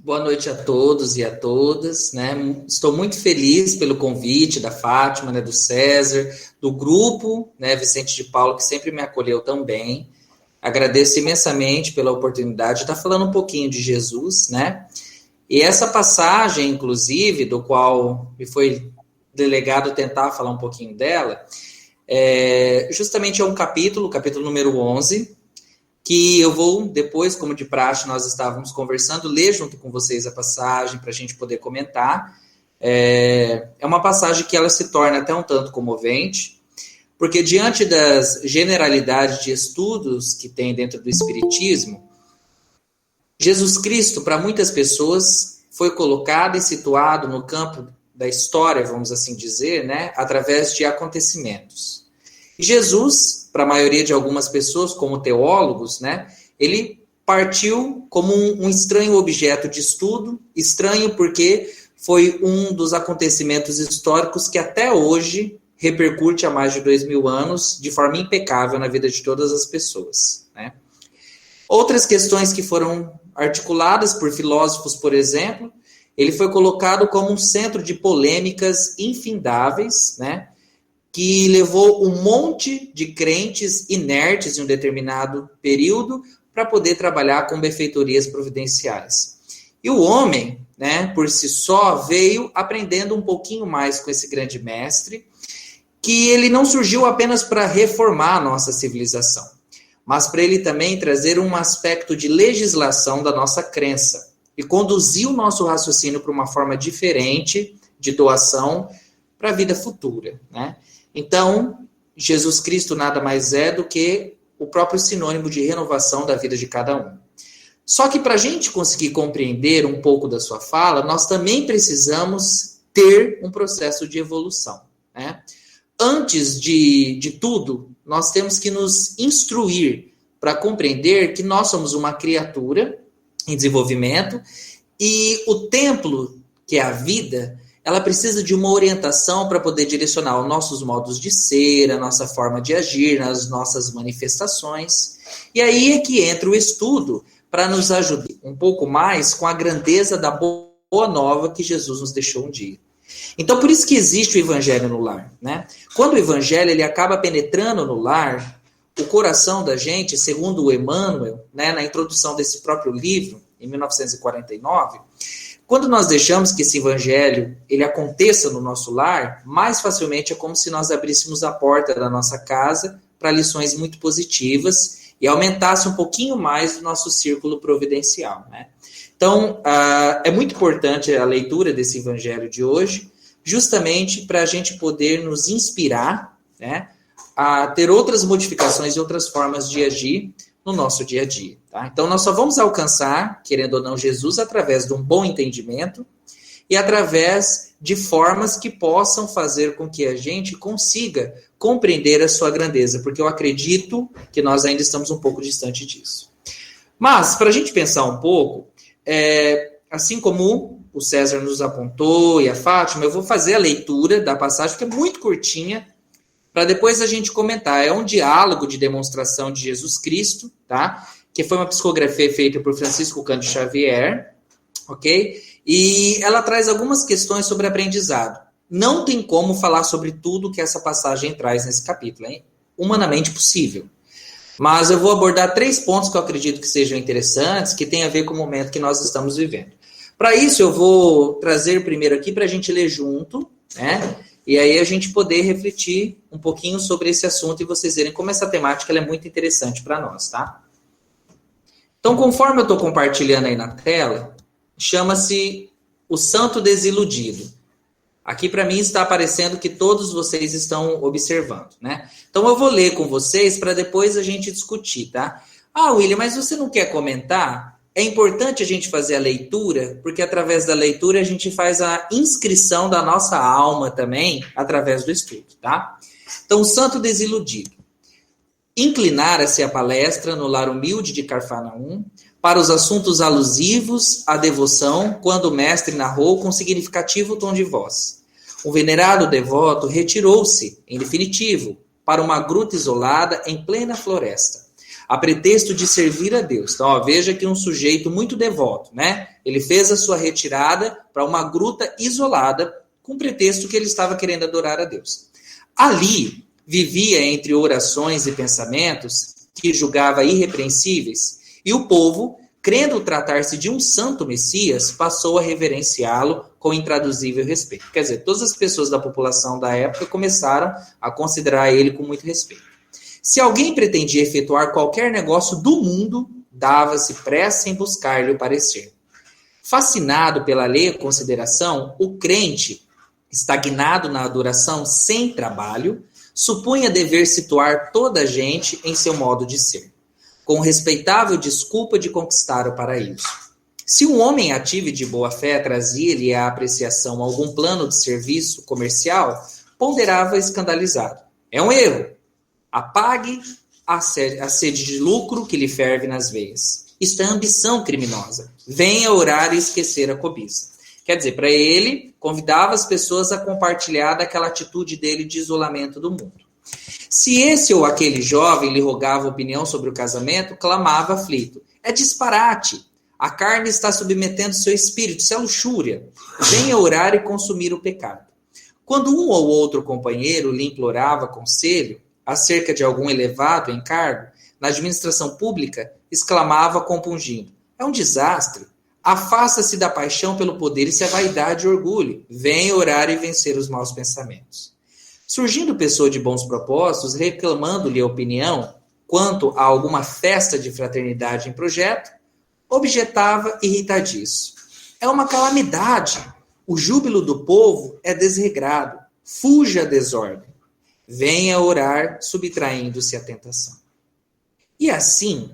Boa noite a todos e a todas, né? Estou muito feliz pelo convite da Fátima, né, do César, do grupo, né, Vicente de Paulo, que sempre me acolheu tão bem. Agradeço imensamente pela oportunidade de estar falando um pouquinho de Jesus, né? E essa passagem, inclusive, do qual me foi delegado tentar falar um pouquinho dela, justamente é um capítulo número 11, que eu vou, depois, como de praxe, nós estávamos conversando, ler junto com vocês a passagem para a gente poder comentar. É uma passagem que ela se torna até um tanto comovente, porque diante das generalidades de estudos que tem dentro do Espiritismo, Jesus Cristo, para muitas pessoas, foi colocado e situado no campo da história, vamos assim dizer, né, através de acontecimentos. Jesus, para a maioria de algumas pessoas, como teólogos, né, ele partiu como um estranho objeto de estudo, estranho porque foi um dos acontecimentos históricos que até hoje repercute há mais de 2000 anos de forma impecável na vida de todas as pessoas, né? Outras questões que foram articuladas por filósofos, por exemplo, ele foi colocado como um centro de polêmicas infindáveis, né, que levou um monte de crentes inertes em um determinado período para poder trabalhar com benfeitorias providenciais. E o homem, né, por si só, veio aprendendo um pouquinho mais com esse grande mestre, que ele não surgiu apenas para reformar a nossa civilização, mas para ele também trazer um aspecto de legislação da nossa crença e conduzir o nosso raciocínio para uma forma diferente de doação para a vida futura, né? Então, Jesus Cristo nada mais é do que o próprio sinônimo de renovação da vida de cada um. Só que para a gente conseguir compreender um pouco da sua fala, nós também precisamos ter um processo de evolução, né? Antes de tudo, nós temos que nos instruir para compreender que nós somos uma criatura em desenvolvimento e o templo, que é a vida, ela precisa de uma orientação para poder direcionar os nossos modos de ser, a nossa forma de agir, as nossas manifestações. E aí é que entra o estudo para nos ajudar um pouco mais com a grandeza da boa nova que Jesus nos deixou um dia. Então, por isso que existe o evangelho no lar, né? Quando o evangelho ele acaba penetrando no lar, o coração da gente, segundo o Emmanuel, né, na introdução desse próprio livro, em 1949, quando nós deixamos que esse evangelho ele aconteça no nosso lar, mais facilmente é como se nós abríssemos a porta da nossa casa para lições muito positivas e aumentasse um pouquinho mais o nosso círculo providencial, né? Então, é muito importante a leitura desse evangelho de hoje, justamente para a gente poder nos inspirar, né, a ter outras modificações e outras formas de agir no nosso dia a dia. Tá? Então, nós só vamos alcançar, querendo ou não, Jesus através de um bom entendimento e através de formas que possam fazer com que a gente consiga compreender a sua grandeza, porque eu acredito que nós ainda estamos um pouco distante disso. Mas, para a gente pensar um pouco, assim como o César nos apontou e a Fátima, eu vou fazer a leitura da passagem, que é muito curtinha, para depois a gente comentar. É um diálogo de demonstração de Jesus Cristo, tá? Que foi uma psicografia feita por Francisco Cândido Xavier, ok? E ela traz algumas questões sobre aprendizado. Não tem como falar sobre tudo que essa passagem traz nesse capítulo, é humanamente possível. Mas eu vou abordar 3 pontos que eu acredito que sejam interessantes, que tem a ver com o momento que nós estamos vivendo. Para isso, eu vou trazer primeiro aqui para a gente ler junto, né? E aí a gente poder refletir um pouquinho sobre esse assunto e vocês verem como essa temática ela é muito interessante para nós, tá? Então, conforme eu estou compartilhando aí na tela, chama-se O Santo Desiludido. Aqui para mim está aparecendo que todos vocês estão observando, né? Então eu vou ler com vocês para depois a gente discutir, tá? Ah, William, mas você não quer comentar? É importante a gente fazer a leitura, porque através da leitura a gente faz a inscrição da nossa alma também, através do estudo, tá? Então, o Santo Desiludido. Inclinara-se a palestra no lar humilde de Carfanaum para os assuntos alusivos à devoção, quando o mestre narrou com significativo tom de voz. O venerado devoto retirou-se, em definitivo, para uma gruta isolada em plena floresta, a pretexto de servir a Deus. Então, ó, veja que um sujeito muito devoto, né? Ele fez a sua retirada para uma gruta isolada, com pretexto que ele estava querendo adorar a Deus. Ali, vivia entre orações e pensamentos que julgava irrepreensíveis, e o povo, crendo tratar-se de um santo Messias, passou a reverenciá-lo com intraduzível respeito. Quer dizer, todas as pessoas da população da época começaram a considerar ele com muito respeito. Se alguém pretendia efetuar qualquer negócio do mundo, dava-se pressa em buscar-lhe o parecer. Fascinado pela alheia consideração, o crente, estagnado na adoração sem trabalho, supunha dever situar toda a gente em seu modo de ser, com respeitável desculpa de conquistar o paraíso. Se um homem ativo e de boa fé trazia-lhe à apreciação algum plano de serviço comercial, ponderava escandalizado. É um erro. Apague a sede de lucro que lhe ferve nas veias. Isto é ambição criminosa. Venha orar e esquecer a cobiça. Quer dizer, para ele, convidava as pessoas a compartilhar daquela atitude dele de isolamento do mundo. Se esse ou aquele jovem lhe rogava opinião sobre o casamento, clamava aflito. É disparate. A carne está submetendo seu espírito, isso é luxúria. Venha orar e consumir o pecado. Quando um ou outro companheiro lhe implorava conselho acerca de algum elevado encargo, na administração pública, exclamava compungindo. É um desastre. Afasta-se da paixão pelo poder, isso é vaidade e orgulho. Venha orar e vencer os maus pensamentos. Surgindo pessoa de bons propósitos, reclamando-lhe a opinião quanto a alguma festa de fraternidade em projeto, objetava irritadiço. É uma calamidade. O júbilo do povo é desregrado. Fuja a desordem. Venha orar, subtraindo-se à tentação. E assim,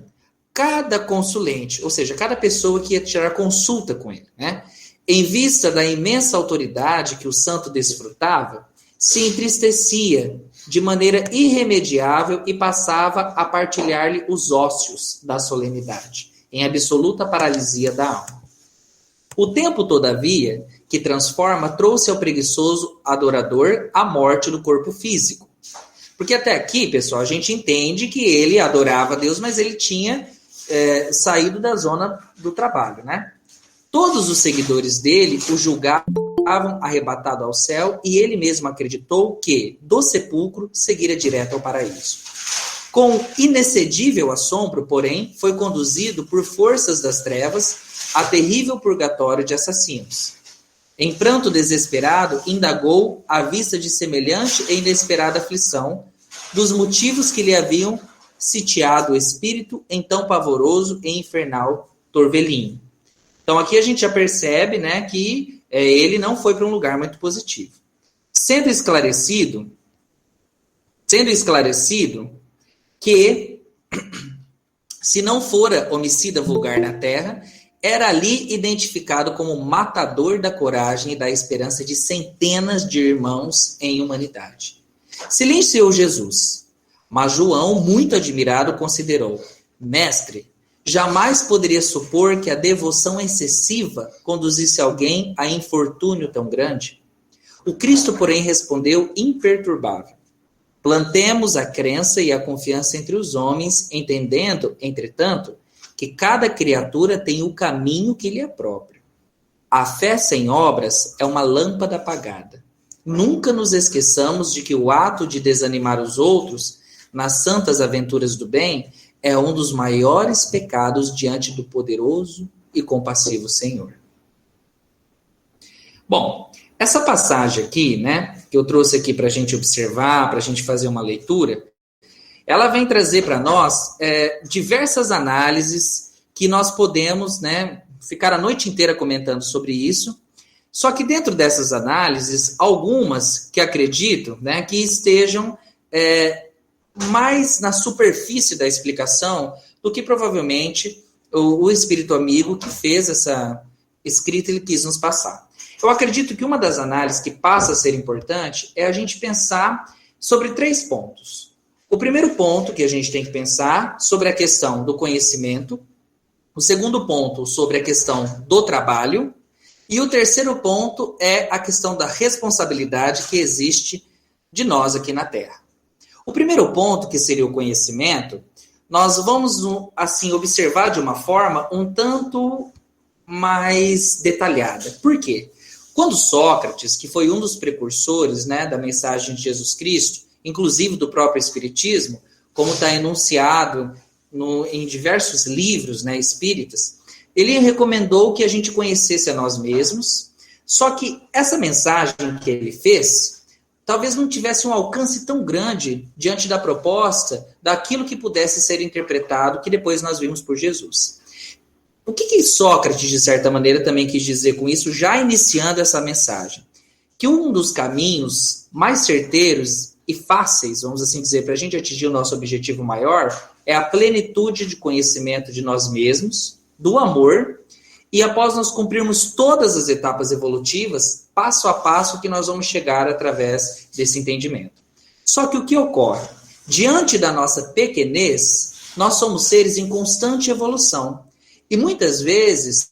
cada consulente, ou seja, cada pessoa que ia tirar consulta com ele, né, em vista da imensa autoridade que o santo desfrutava, se entristecia de maneira irremediável e passava a partilhar-lhe os ócios da solenidade, em absoluta paralisia da alma. O tempo, todavia, que transforma, trouxe ao preguiçoso adorador a morte do corpo físico. Porque até aqui, pessoal, a gente entende que ele adorava a Deus, mas ele tinha saído da zona do trabalho, né? Todos os seguidores dele o julgavam arrebatado ao céu e ele mesmo acreditou que, do sepulcro, seguira direto ao paraíso. Com inexcedível assombro, porém, foi conduzido por forças das trevas a terrível purgatório de assassinos. Em pranto desesperado, indagou, à vista de semelhante e inesperada aflição, dos motivos que lhe haviam sitiado o espírito em tão pavoroso e infernal torvelinho. Então aqui a gente já percebe, né, que ele não foi para um lugar muito positivo. Sendo esclarecido que, se não fora homicida vulgar na terra, era ali identificado como matador da coragem e da esperança de centenas de irmãos em humanidade. Silenciou Jesus, mas João, muito admirado, considerou: Mestre, jamais poderia supor que a devoção excessiva conduzisse alguém a infortúnio tão grande. O Cristo, porém, respondeu imperturbável: plantemos a crença e a confiança entre os homens, entendendo, entretanto, que cada criatura tem o caminho que lhe é próprio. A fé sem obras é uma lâmpada apagada. Nunca nos esqueçamos de que o ato de desanimar os outros nas santas aventuras do bem é um dos maiores pecados diante do poderoso e compassivo Senhor. Bom, essa passagem aqui, né, que eu trouxe aqui para a gente observar, para a gente fazer uma leitura, ela vem trazer para nós diversas análises que nós podemos, né, ficar a noite inteira comentando sobre isso. Só que dentro dessas análises, algumas que acredito, né, que estejam mais na superfície da explicação do que provavelmente o espírito amigo que fez essa escrita ele quis nos passar. Eu acredito que uma das análises que passa a ser importante é a gente pensar sobre 3 pontos. O primeiro ponto que a gente tem que pensar sobre a questão do conhecimento, o segundo ponto sobre a questão do trabalho, e o terceiro ponto é a questão da responsabilidade que existe de nós aqui na Terra. O primeiro ponto, que seria o conhecimento, nós vamos, assim, observar de uma forma um tanto mais detalhada. Por quê? Quando Sócrates, que foi um dos precursores, né, da mensagem de Jesus Cristo, inclusive do próprio Espiritismo, como está enunciado em diversos livros, né, espíritas, ele recomendou que a gente conhecesse a nós mesmos, só que essa mensagem que ele fez talvez não tivesse um alcance tão grande diante da proposta daquilo que pudesse ser interpretado, que depois nós vimos por Jesus. O que Sócrates, de certa maneira, também quis dizer com isso, já iniciando essa mensagem? Que um dos caminhos mais certeiros e fáceis, vamos assim dizer, para a gente atingir o nosso objetivo maior, é a plenitude de conhecimento de nós mesmos, do amor, e após nós cumprirmos todas as etapas evolutivas, passo a passo que nós vamos chegar através desse entendimento. Só que o que ocorre? Diante da nossa pequenez, nós somos seres em constante evolução. E muitas vezes,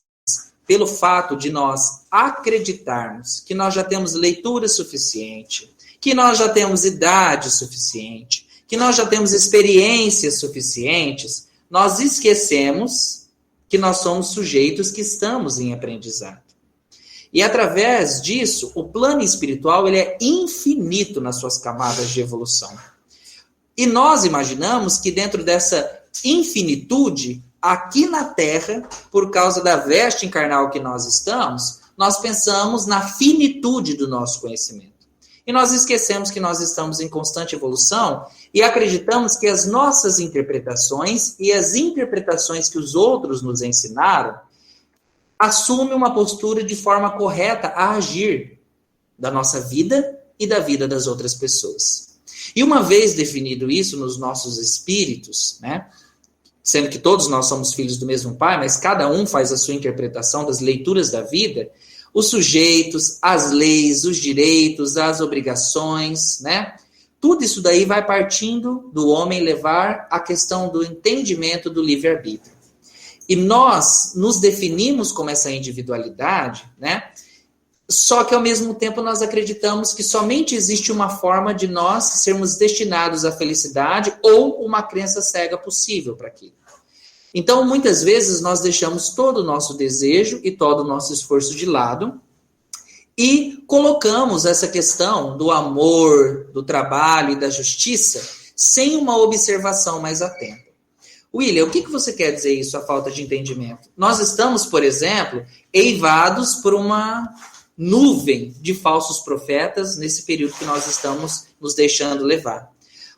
pelo fato de nós acreditarmos que nós já temos leitura suficiente, que nós já temos idade suficiente, que nós já temos experiências suficientes, nós esquecemos que nós somos sujeitos que estamos em aprendizado. E através disso, o plano espiritual ele é infinito nas suas camadas de evolução. E nós imaginamos que dentro dessa infinitude, aqui na Terra, por causa da veste carnal que nós estamos, nós pensamos na finitude do nosso conhecimento. E nós esquecemos que nós estamos em constante evolução e acreditamos que as nossas interpretações e as interpretações que os outros nos ensinaram assumem uma postura de forma correta a agir da nossa vida e da vida das outras pessoas. E uma vez definido isso nos nossos espíritos, né, sendo que todos nós somos filhos do mesmo Pai, mas cada um faz a sua interpretação das leituras da vida, os sujeitos, as leis, os direitos, as obrigações, né? Tudo isso daí vai partindo do homem levar a questão do entendimento do livre-arbítrio. E nós nos definimos como essa individualidade, né? Só que, ao mesmo tempo, nós acreditamos que somente existe uma forma de nós sermos destinados à felicidade ou uma crença cega possível para aquilo. Então, muitas vezes, nós deixamos todo o nosso desejo e todo o nosso esforço de lado e colocamos essa questão do amor, do trabalho e da justiça sem uma observação mais atenta. William, o que você quer dizer isso, a falta de entendimento? Nós estamos, por exemplo, eivados por uma nuvem de falsos profetas nesse período que nós estamos nos deixando levar.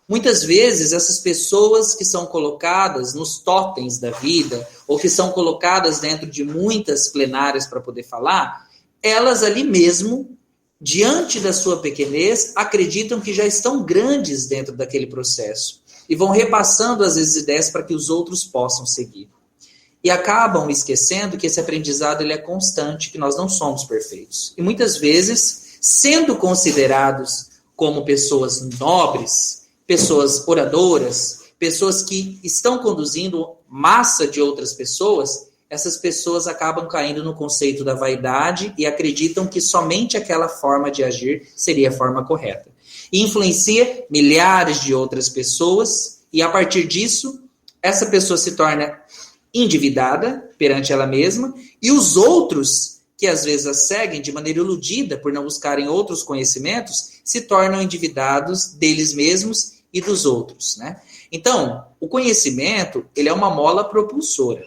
Muitas vezes, essas pessoas que são colocadas nos totens da vida, ou que são colocadas dentro de muitas plenárias para poder falar, elas ali mesmo, diante da sua pequenez, acreditam que já estão grandes dentro daquele processo. E vão repassando, às vezes, ideias para que os outros possam seguir. E acabam esquecendo que esse aprendizado ele é constante, que nós não somos perfeitos. E muitas vezes, sendo considerados como pessoas nobres, pessoas oradoras, pessoas que estão conduzindo massa de outras pessoas, essas pessoas acabam caindo no conceito da vaidade e acreditam que somente aquela forma de agir seria a forma correta. E influencia milhares de outras pessoas e, a partir disso, essa pessoa se torna endividada perante ela mesma e os outros, que às vezes a seguem de maneira iludida por não buscarem outros conhecimentos, se tornam endividados deles mesmos e dos outros, né? Então, o conhecimento, ele é uma mola propulsora,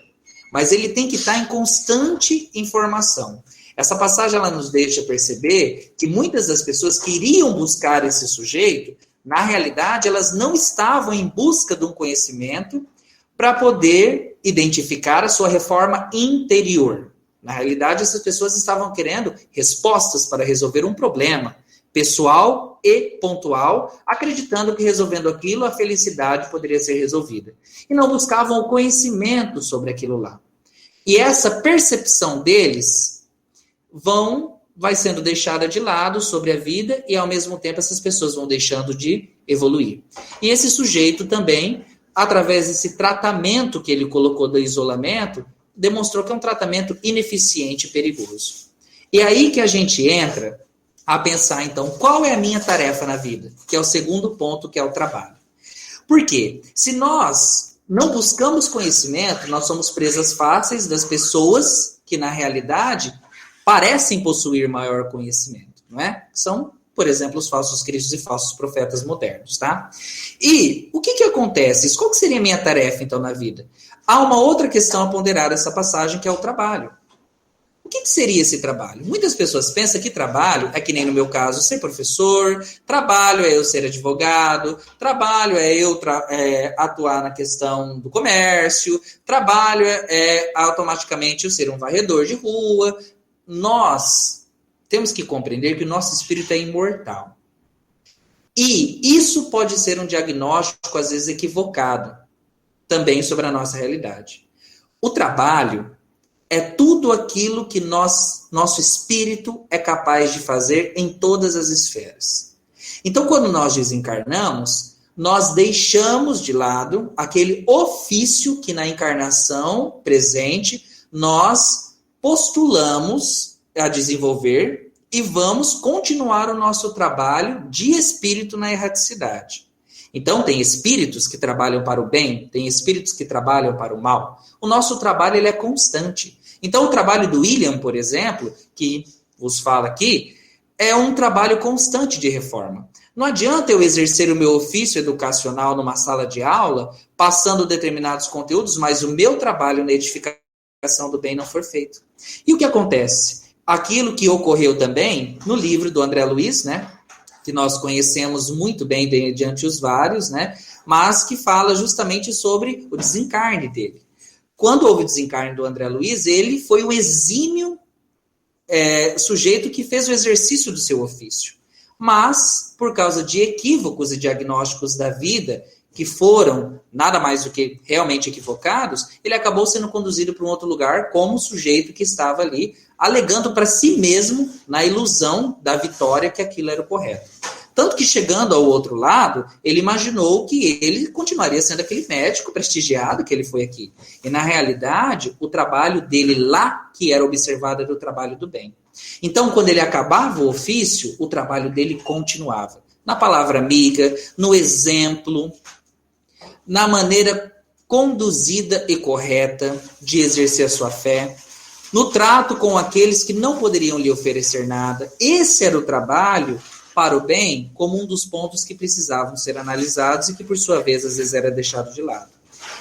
mas ele tem que estar em constante informação. Essa passagem, ela nos deixa perceber que muitas das pessoas que iriam buscar esse sujeito, na realidade, elas não estavam em busca de um conhecimento para poder identificar a sua reforma interior. Na realidade, essas pessoas estavam querendo respostas para resolver um problema pessoal e pontual, acreditando que resolvendo aquilo, a felicidade poderia ser resolvida. E não buscavam o conhecimento sobre aquilo lá. E essa percepção deles vai sendo deixada de lado sobre a vida e, ao mesmo tempo, essas pessoas vão deixando de evoluir. E esse sujeito também, através desse tratamento que ele colocou do isolamento, demonstrou que é um tratamento ineficiente e perigoso. E aí que a gente entra a pensar, então, qual é a minha tarefa na vida? Que é o segundo ponto, que é o trabalho. Por quê? Se nós não buscamos conhecimento, nós somos presas fáceis das pessoas que, na realidade, parecem possuir maior conhecimento, não é? São, por exemplo, os falsos cristos e falsos profetas modernos, tá? E o que acontece? Qual que seria a minha tarefa, então, na vida? Há uma outra questão a ponderar nessa passagem, que é o trabalho. O que seria esse trabalho? Muitas pessoas pensam que trabalho é que nem no meu caso, ser professor, trabalho é eu ser advogado, trabalho é eu atuar na questão do comércio, trabalho é automaticamente eu ser um varredor de rua. Nós temos que compreender que o nosso espírito é imortal. E isso pode ser um diagnóstico, às vezes, equivocado, também sobre a nossa realidade. O trabalho é tudo aquilo que nosso espírito é capaz de fazer em todas as esferas. Então, quando nós desencarnamos, nós deixamos de lado aquele ofício que na encarnação presente nós postulamos a desenvolver e vamos continuar o nosso trabalho de espírito na erraticidade. Então, tem espíritos que trabalham para o bem, tem espíritos que trabalham para o mal. O nosso trabalho ele é constante. Então, o trabalho do William, por exemplo, que vos fala aqui, é um trabalho constante de reforma. Não adianta eu exercer o meu ofício educacional numa sala de aula, passando determinados conteúdos, mas o meu trabalho na edificação do bem não for feito. E o que acontece? Aquilo que ocorreu também no livro do André Luiz, né? Que nós conhecemos muito bem diante os vários, né? Mas que fala justamente sobre o desencarne dele. Quando houve o desencarne do André Luiz, ele foi um exímio sujeito que fez o exercício do seu ofício. Mas, por causa de equívocos e diagnósticos da vida, que foram nada mais do que realmente equivocados, ele acabou sendo conduzido para um outro lugar como sujeito que estava ali, alegando para si mesmo, na ilusão da vitória, que aquilo era o correto. Tanto que, chegando ao outro lado, ele imaginou que ele continuaria sendo aquele médico prestigiado que ele foi aqui. E, na realidade, o trabalho dele lá, que era observado, era o trabalho do bem. Então, quando ele acabava o ofício, o trabalho dele continuava. Na palavra amiga, no exemplo, na maneira conduzida e correta de exercer a sua fé, no trato com aqueles que não poderiam lhe oferecer nada. Esse era o trabalho para o bem, como um dos pontos que precisavam ser analisados e que, por sua vez, às vezes era deixado de lado.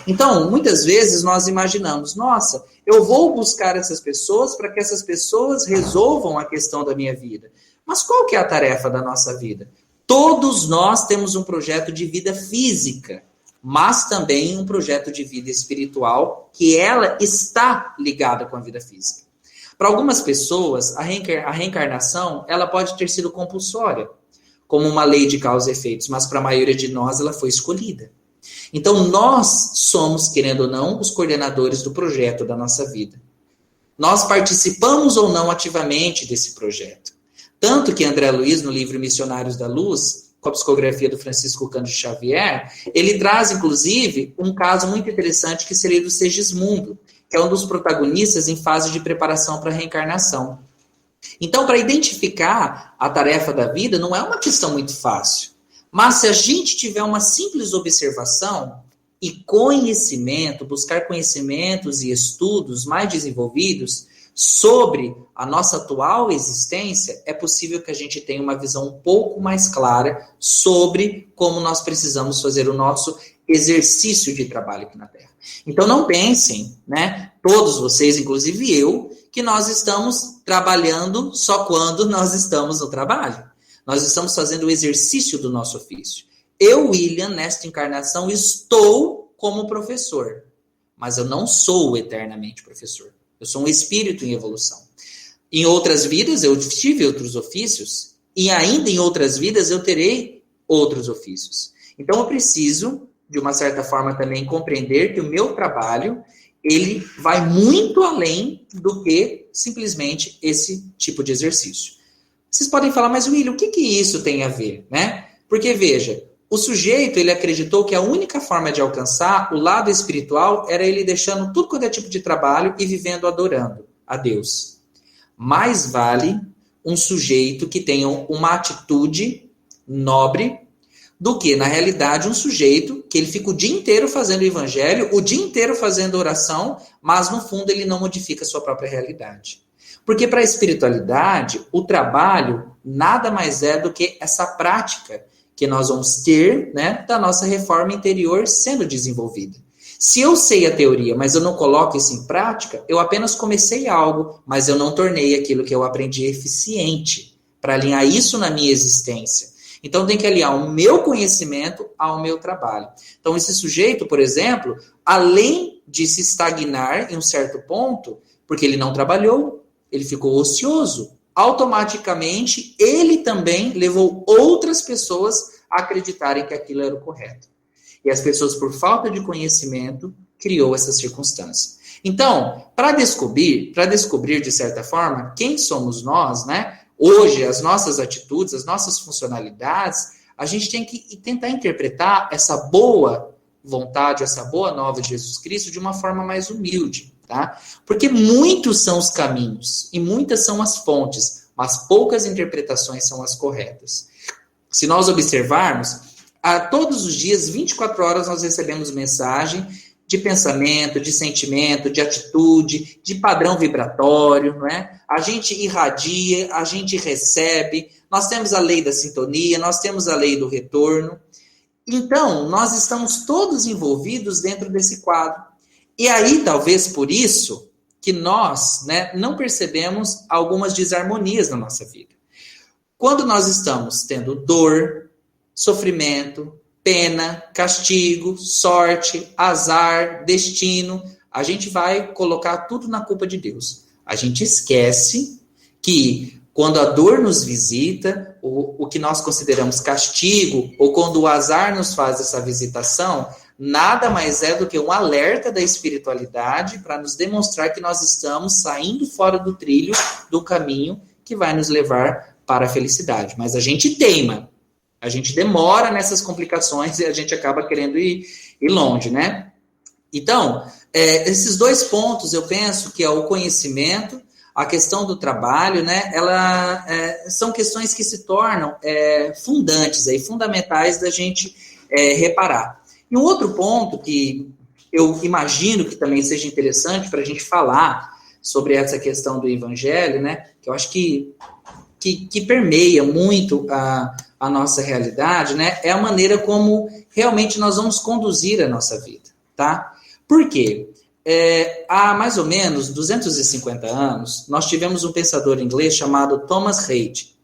Então, muitas vezes nós imaginamos, nossa, eu vou buscar essas pessoas para que essas pessoas resolvam a questão da minha vida. Mas qual que é a tarefa da nossa vida? Todos nós temos um projeto de vida física, mas também um projeto de vida espiritual, que ela está ligada com a vida física. Para algumas pessoas, a reencarnação ela pode ter sido compulsória, como uma lei de causa e efeitos, mas para a maioria de nós ela foi escolhida. Então, nós somos, querendo ou não, os coordenadores do projeto da nossa vida. Nós participamos ou não ativamente desse projeto. Tanto que André Luiz, no livro Missionários da Luz, com a psicografia do Francisco Cândido Xavier, ele traz, inclusive, um caso muito interessante que seria do Segismundo, que é um dos protagonistas em fase de preparação para a reencarnação. Então, para identificar a tarefa da vida, não é uma questão muito fácil. Mas se a gente tiver uma simples observação e conhecimento, buscar conhecimentos e estudos mais desenvolvidos sobre a nossa atual existência, é possível que a gente tenha uma visão um pouco mais clara sobre como nós precisamos fazer o nosso exercício de trabalho aqui na Terra. Então não pensem, né, todos vocês, inclusive eu, que nós estamos trabalhando só quando nós estamos no trabalho. Nós estamos fazendo o exercício do nosso ofício. Eu, William, nesta encarnação, estou como professor, mas eu não sou eternamente professor. Eu sou um espírito em evolução. Em outras vidas eu tive outros ofícios e ainda em outras vidas eu terei outros ofícios. Então eu preciso, de uma certa forma, também compreender que o meu trabalho ele vai muito além do que simplesmente esse tipo de exercício. Vocês podem falar, mas William, o que isso tem a ver, né? Porque, veja, o sujeito, ele acreditou que a única forma de alcançar o lado espiritual era ele deixando tudo quanto é tipo de trabalho e vivendo adorando a Deus. Mais vale um sujeito que tenha uma atitude nobre, do que, na realidade, um sujeito que ele fica o dia inteiro fazendo o evangelho, o dia inteiro fazendo oração, mas, no fundo, ele não modifica a sua própria realidade. Porque para a espiritualidade, o trabalho nada mais é do que essa prática que nós vamos ter, né, da nossa reforma interior sendo desenvolvida. Se eu sei a teoria, mas eu não coloco isso em prática, eu apenas comecei algo, mas eu não tornei aquilo que eu aprendi eficiente para alinhar isso na minha existência. Então, tem que alinhar o meu conhecimento ao meu trabalho. Então, esse sujeito, por exemplo, além de se estagnar em um certo ponto, porque ele não trabalhou, ele ficou ocioso, automaticamente ele também levou outras pessoas a acreditarem que aquilo era o correto. E as pessoas, por falta de conhecimento, criou essa circunstância. Então, para descobrir, de certa forma, quem somos nós, né? Hoje, as nossas atitudes, as nossas funcionalidades, a gente tem que tentar interpretar essa boa vontade, essa boa nova de Jesus Cristo de uma forma mais humilde, tá? Porque muitos são os caminhos e muitas são as fontes, mas poucas interpretações são as corretas. Se nós observarmos, a todos os dias, 24 horas, nós recebemos mensagem de pensamento, de sentimento, de atitude, de padrão vibratório, não é? A gente irradia, a gente recebe, nós temos a lei da sintonia, nós temos a lei do retorno. Então, nós estamos todos envolvidos dentro desse quadro. E aí, talvez por isso, que nós, né, não percebemos algumas desarmonias na nossa vida. Quando nós estamos tendo dor, sofrimento, pena, castigo, sorte, azar, destino, a gente vai colocar tudo na culpa de Deus. A gente esquece que quando a dor nos visita, o que nós consideramos castigo, ou quando o azar nos faz essa visitação, nada mais é do que um alerta da espiritualidade para nos demonstrar que nós estamos saindo fora do trilho do caminho que vai nos levar para a felicidade. Mas a gente teima. A gente demora nessas complicações e a gente acaba querendo ir longe, né? Então, esses dois pontos, eu penso que é o conhecimento, a questão do trabalho, né? São questões que se tornam fundantes, fundamentais da gente reparar. E um outro ponto que eu imagino que também seja interessante para a gente falar sobre essa questão do evangelho, né? Que eu acho que permeia muito a nossa realidade, né, é a maneira como realmente nós vamos conduzir a nossa vida, tá? Por quê? Há mais ou menos 250 anos, nós tivemos um pensador inglês chamado Thomas Reid,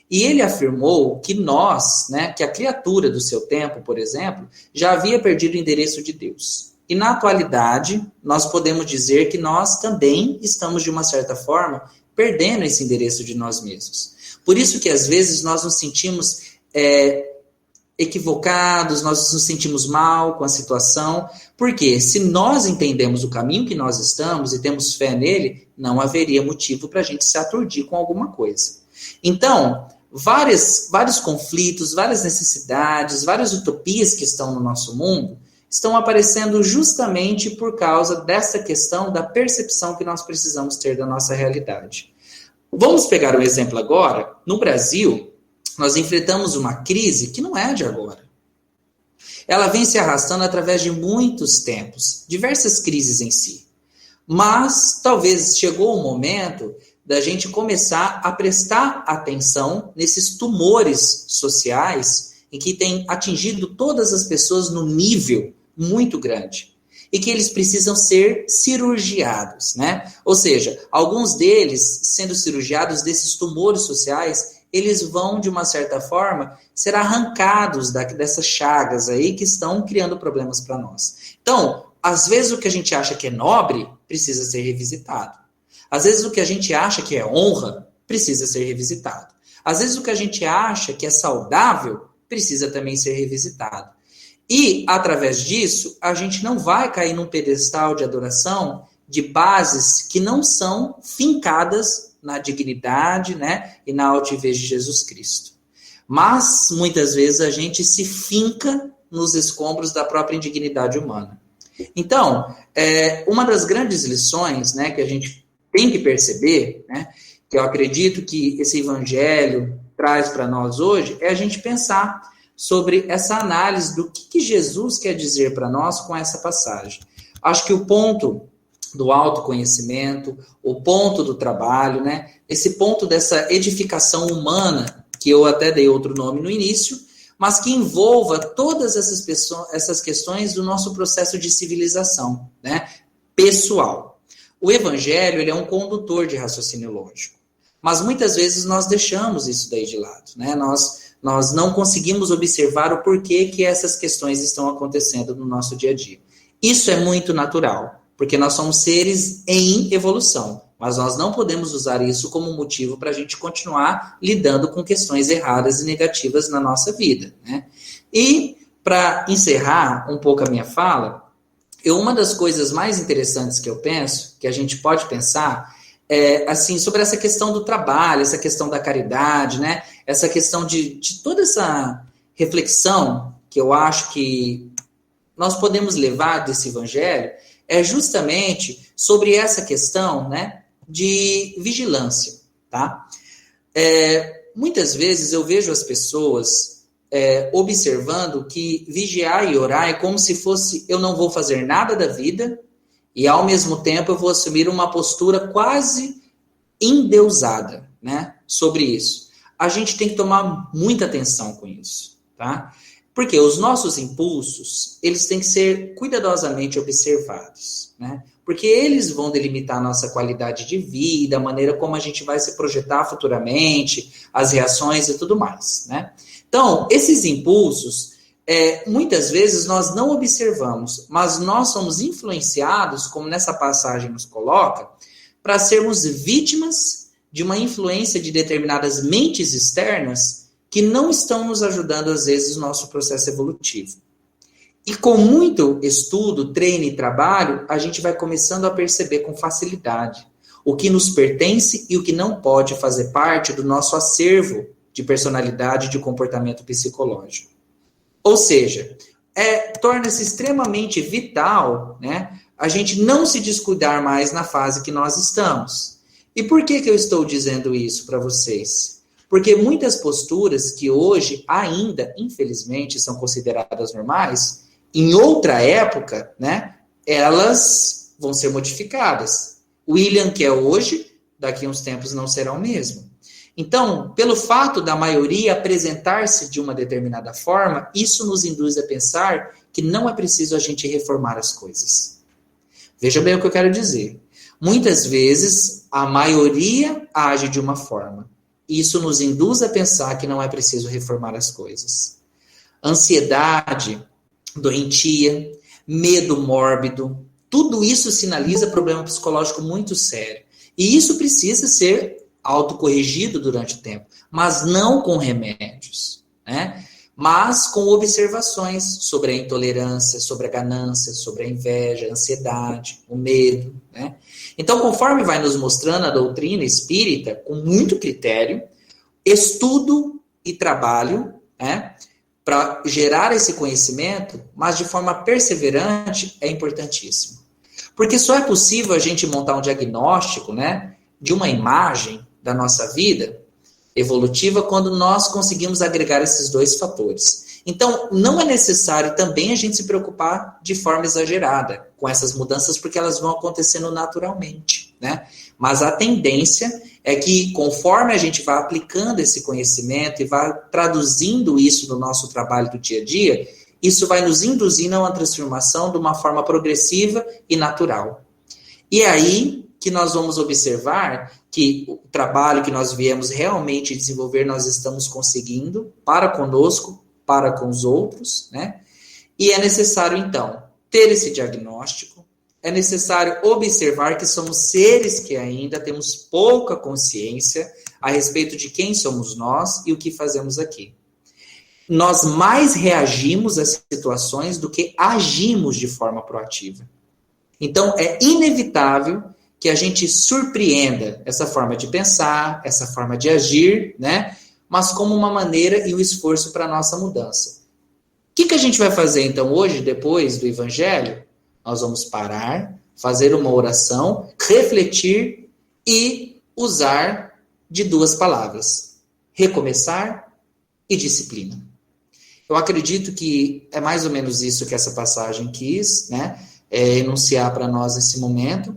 e ele afirmou que nós, né, que a criatura do seu tempo, por exemplo, já havia perdido o endereço de Deus. E na atualidade, nós podemos dizer que nós também estamos, de uma certa forma, perdendo esse endereço de nós mesmos. Por isso que, às vezes, nós nos sentimos equivocados, nós nos sentimos mal com a situação, porque se nós entendemos o caminho que nós estamos e temos fé nele, não haveria motivo para a gente se aturdir com alguma coisa. Então, vários conflitos, várias necessidades, várias utopias que estão no nosso mundo estão aparecendo justamente por causa dessa questão da percepção que nós precisamos ter da nossa realidade. Vamos pegar um exemplo agora. No Brasil, nós enfrentamos uma crise que não é de agora. Ela vem se arrastando através de muitos tempos, diversas crises em si. Mas talvez chegou o momento da gente começar a prestar atenção nesses tumores sociais em que tem atingido todas as pessoas num nível muito grande. E que eles precisam ser cirurgiados, né? Ou seja, alguns deles, sendo cirurgiados desses tumores sociais, eles vão, de uma certa forma, ser arrancados dessas chagas aí que estão criando problemas para nós. Então, às vezes o que a gente acha que é nobre, precisa ser revisitado. Às vezes o que a gente acha que é honra, precisa ser revisitado. Às vezes o que a gente acha que é saudável, precisa também ser revisitado. E, através disso, a gente não vai cair num pedestal de adoração de bases que não são fincadas na dignidade, né, e na altivez de Jesus Cristo. Mas, muitas vezes, a gente se finca nos escombros da própria indignidade humana. Então, uma das grandes lições, né, que a gente tem que perceber, né, que eu acredito que esse evangelho traz para nós hoje, é a gente pensar sobre essa análise do que Jesus quer dizer para nós com essa passagem. Acho que o ponto do autoconhecimento, o ponto do trabalho, né? Esse ponto dessa edificação humana, que eu até dei outro nome no início, mas que envolva todas essas questões do nosso processo de civilização, né? Pessoal. O evangelho, ele é um condutor de raciocínio lógico, mas muitas vezes nós deixamos isso daí de lado, né? Nós não conseguimos observar o porquê que essas questões estão acontecendo no nosso dia a dia. Isso é muito natural, porque nós somos seres em evolução, mas nós não podemos usar isso como motivo para a gente continuar lidando com questões erradas e negativas na nossa vida, né? E, para encerrar um pouco a minha fala, uma das coisas mais interessantes que eu penso, que a gente pode pensar, é assim, sobre essa questão do trabalho, essa questão da caridade, né? Essa questão de toda essa reflexão que eu acho que nós podemos levar desse evangelho, é justamente sobre essa questão, né, de vigilância, tá? Muitas vezes eu vejo as pessoas observando que vigiar e orar é como se fosse, eu não vou fazer nada da vida e ao mesmo tempo eu vou assumir uma postura quase endeusada, né, sobre isso. A gente tem que tomar muita atenção com isso, tá? Porque os nossos impulsos, eles têm que ser cuidadosamente observados, né? Porque eles vão delimitar a nossa qualidade de vida, a maneira como a gente vai se projetar futuramente, as reações e tudo mais, né? Então, esses impulsos, muitas vezes nós não observamos, mas nós somos influenciados, como nessa passagem nos coloca, para sermos vítimas de uma influência de determinadas mentes externas que não estão nos ajudando, às vezes, no nosso processo evolutivo. E com muito estudo, treino e trabalho, a gente vai começando a perceber com facilidade o que nos pertence e o que não pode fazer parte do nosso acervo de personalidade e de comportamento psicológico. Ou seja, torna-se extremamente vital, né, a gente não se descuidar mais na fase que nós estamos. E por que eu estou dizendo isso para vocês? Porque muitas posturas que hoje ainda, infelizmente, são consideradas normais, em outra época, né, elas vão ser modificadas. O William que é hoje, daqui a uns tempos não será o mesmo. Então, pelo fato da maioria apresentar-se de uma determinada forma, isso nos induz a pensar que não é preciso a gente reformar as coisas. Veja bem o que eu quero dizer. Muitas vezes, a maioria age de uma forma. Isso nos induz a pensar que não é preciso reformar as coisas. Ansiedade, doentia, medo mórbido, tudo isso sinaliza problema psicológico muito sério. E isso precisa ser autocorrigido durante o tempo, mas não com remédios, né? Mas com observações sobre a intolerância, sobre a ganância, sobre a inveja, a ansiedade, o medo, né? Então, conforme vai nos mostrando a doutrina espírita, com muito critério, estudo e trabalho, né, para gerar esse conhecimento, mas de forma perseverante, é importantíssimo. Porque só é possível a gente montar um diagnóstico, né, de uma imagem da nossa vida evolutiva quando nós conseguimos agregar esses dois fatores. Então, não é necessário também a gente se preocupar de forma exagerada com essas mudanças, porque elas vão acontecendo naturalmente, né? Mas a tendência é que, conforme a gente vai aplicando esse conhecimento e vai traduzindo isso no nosso trabalho do dia a dia, isso vai nos induzindo a uma transformação de uma forma progressiva e natural. E é aí que nós vamos observar que o trabalho que nós viemos realmente desenvolver, nós estamos conseguindo para conosco, para com os outros, né? E é necessário, então, ter esse diagnóstico, é necessário observar que somos seres que ainda temos pouca consciência a respeito de quem somos nós e o que fazemos aqui. Nós mais reagimos às situações do que agimos de forma proativa. Então, é inevitável que a gente surpreenda essa forma de pensar, essa forma de agir, né? Mas como uma maneira e um esforço para a nossa mudança. O que a gente vai fazer, então, hoje, depois do Evangelho? Nós vamos parar, fazer uma oração, refletir e usar de duas palavras: recomeçar e disciplina. Eu acredito que é mais ou menos isso que essa passagem quis, né, enunciar para nós nesse momento,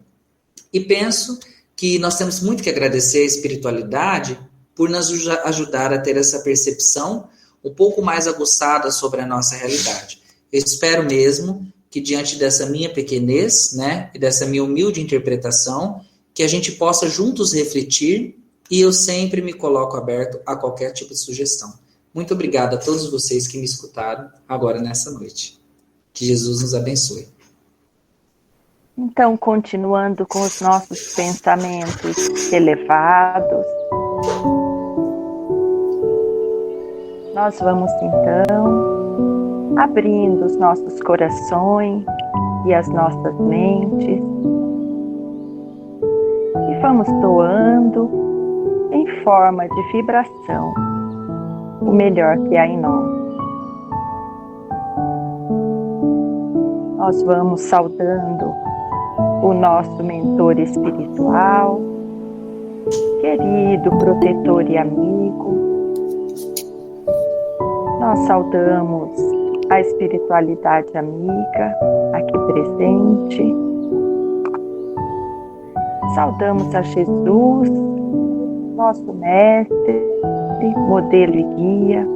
e penso que nós temos muito que agradecer a espiritualidade por nos ajudar a ter essa percepção um pouco mais aguçada sobre a nossa realidade. Eu espero mesmo que diante dessa minha pequenez, né, e dessa minha humilde interpretação, que a gente possa juntos refletir, e eu sempre me coloco aberto a qualquer tipo de sugestão. Muito obrigado a todos vocês que me escutaram agora nessa noite. Que Jesus nos abençoe. Então, continuando com os nossos pensamentos elevados, nós vamos então abrindo os nossos corações e as nossas mentes e vamos doando em forma de vibração o melhor que há em nós. Nós vamos saudando o nosso mentor espiritual, querido protetor e amigo. Nós saudamos a espiritualidade amiga aqui presente. Saudamos a Jesus, nosso mestre, modelo e guia,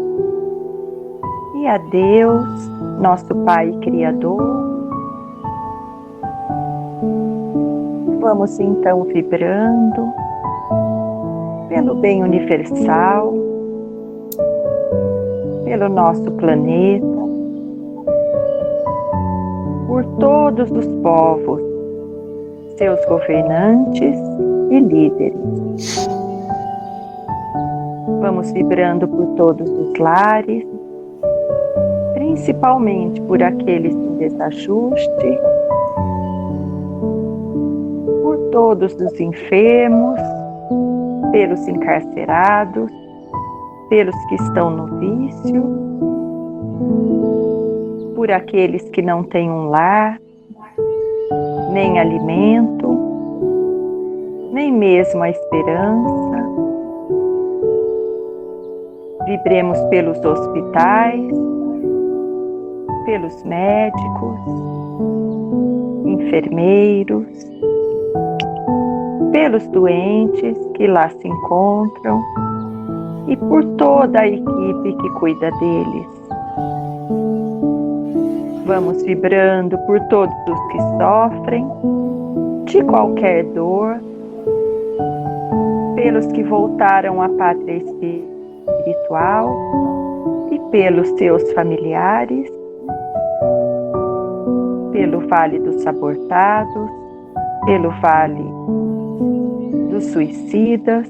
e a Deus, nosso Pai Criador. Vamos então vibrando pelo bem universal, pelo nosso planeta, por todos os povos, seus governantes e líderes. Vamos vibrando por todos os lares, principalmente por aqueles em desajuste, por todos os enfermos, pelos encarcerados, pelos que estão no vício, por aqueles que não têm um lar, nem alimento, nem mesmo a esperança. Vibremos pelos hospitais, pelos médicos, enfermeiros, pelos doentes que lá se encontram e por toda a equipe que cuida deles. Vamos vibrando por todos os que sofrem de qualquer dor, pelos que voltaram à pátria espiritual e pelos seus familiares, pelo Vale dos Abortados, pelo Vale dos Suicidas,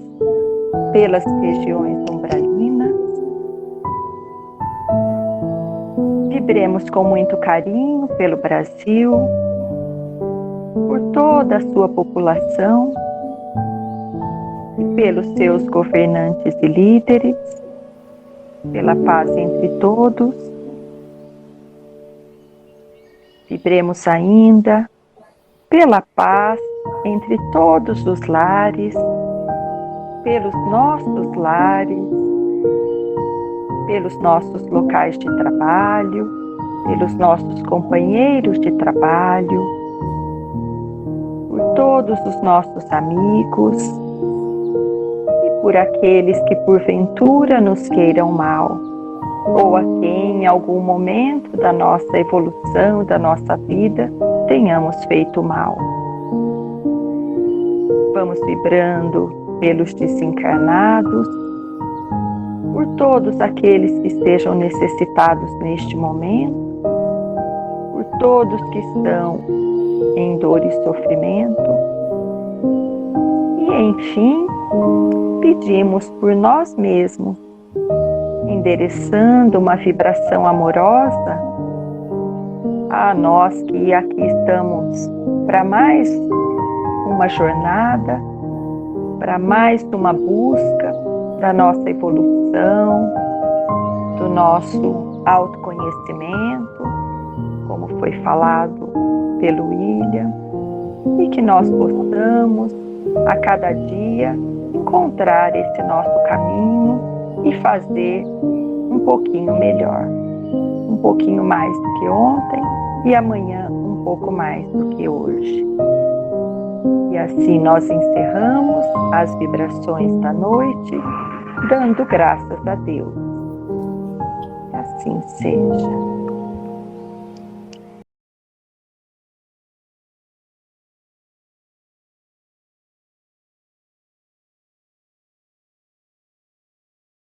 pelas regiões umbralinas. Vibremos com muito carinho pelo Brasil, por toda a sua população e pelos seus governantes e líderes, pela paz entre todos. Vibremos ainda pela paz entre todos os lares, pelos nossos lares, pelos nossos locais de trabalho, pelos nossos companheiros de trabalho, por todos os nossos amigos e por aqueles que porventura nos queiram mal, ou a quem em algum momento da nossa evolução, da nossa vida, tenhamos feito mal. Vamos vibrando pelos desencarnados, por todos aqueles que estejam necessitados neste momento, por todos que estão em dor e sofrimento, e enfim, pedimos por nós mesmos, endereçando uma vibração amorosa a nós que aqui estamos para mais uma jornada, para mais uma busca da nossa evolução, do nosso autoconhecimento, como foi falado pelo William, e que nós possamos a cada dia encontrar esse nosso caminho e fazer um pouquinho melhor. pouquinho mais do que ontem e amanhã um pouco mais do que hoje. E assim nós encerramos as vibrações da noite, dando graças a Deus. Que assim seja.